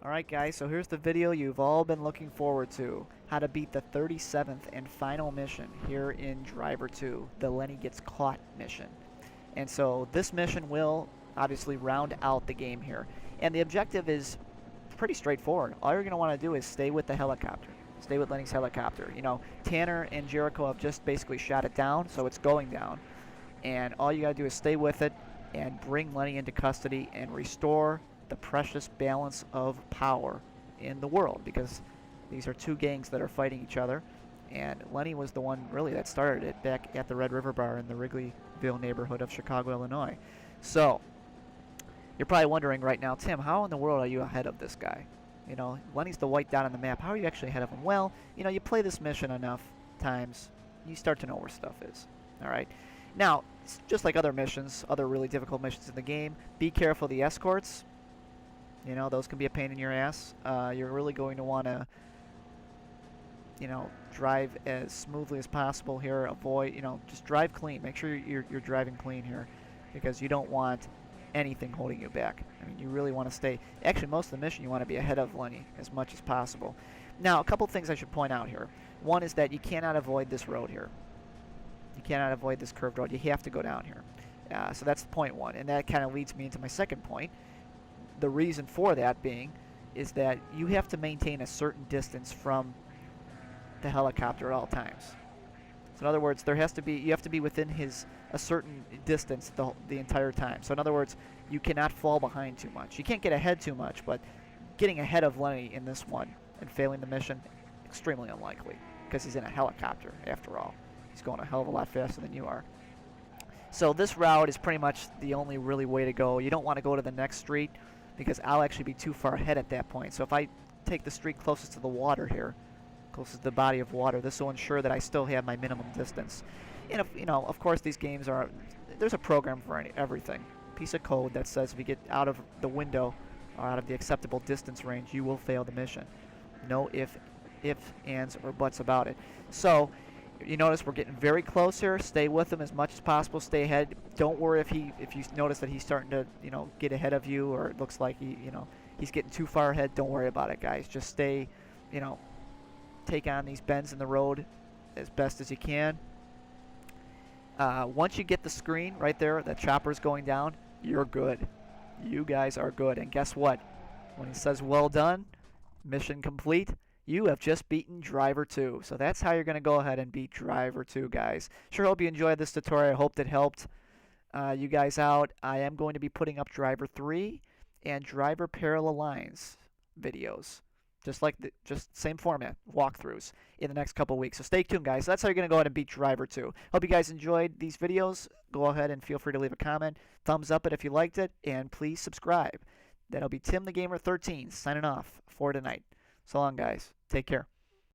Alright guys, so here's the video you've all been looking forward to. How to beat the 37th and final mission here in Driver 2, the Lenny Gets Caught mission. And so this mission will obviously round out the game here. And the objective is pretty straightforward. All you're going to want to do is stay with the helicopter. Stay with Lenny's helicopter. You know, Tanner and Jericho have just basically shot it down, so it's going down. And all you got to do is stay with it and bring Lenny into custody and restore the precious balance of power in the world, because these are two gangs that are fighting each other, and Lenny was the one really that started it back at the Red River Bar in the Wrigleyville neighborhood of Chicago, Illinois. So you're probably wondering right now, Tim, how in the world are you ahead of this guy? You know, Lenny's the white dot on the map. How are you actually ahead of him? Well, you know, you play this mission enough times, you start to know where stuff is. Alright? Now, just like other missions, other really difficult missions in the game, be careful of the escorts. You know, those can be a pain in your ass. You're really going to want to, you know, drive as smoothly as possible here. Avoid, you know, just drive clean. Make sure you're driving clean here, because you don't want anything holding you back. I mean, you really want to stay. Actually, most of the mission you want to be ahead of Lenny as much as possible. Now, a couple things I should point out here. One is that you cannot avoid this road here. You cannot avoid this curved road. You have to go down here. So that's point one, and that kind of leads me into my second point. The reason for that being is that you have to maintain a certain distance from the helicopter at all times. So in other words, you have to be within a certain distance the entire time. So in other words, you cannot fall behind too much. You can't get ahead too much, but getting ahead of Lenny in this one and failing the mission, extremely unlikely, because he's in a helicopter after all. He's going a hell of a lot faster than you are. So this route is pretty much the only really way to go. You don't want to go to the next street, because I'll actually be too far ahead at that point. So if I take the street closest to the water here, closest to the body of water, this will ensure that I still have my minimum distance. And if, you know, of course, these games there's a program for everything. Piece of code that says if you get out of the window or out of the acceptable distance range, you will fail the mission. No ifs, ands, or buts about it. So you notice we're getting very close here. Stay with him as much as possible. Stay ahead. Don't worry if you notice that he's starting to, you know, get ahead of you, or it looks like he's getting too far ahead. Don't worry about it, guys. Just stay, you know, take on these bends in the road as best as you can. Once you get the screen right there, the chopper's going down, you're good. You guys are good. And guess what? When he says well done, mission complete, you have just beaten Driver 2. So that's how you're going to go ahead and beat Driver 2, guys. Sure hope you enjoyed this tutorial. I hope that helped you guys out. I am going to be putting up Driver 3 and Driver Parallel Lines videos. Just same format, walkthroughs, in the next couple weeks. So stay tuned, guys. That's how you're going to go ahead and beat Driver 2. Hope you guys enjoyed these videos. Go ahead and feel free to leave a comment. Thumbs up it if you liked it. And please subscribe. That'll be Tim the Gamer 13 signing off for tonight. So long, guys. Take care.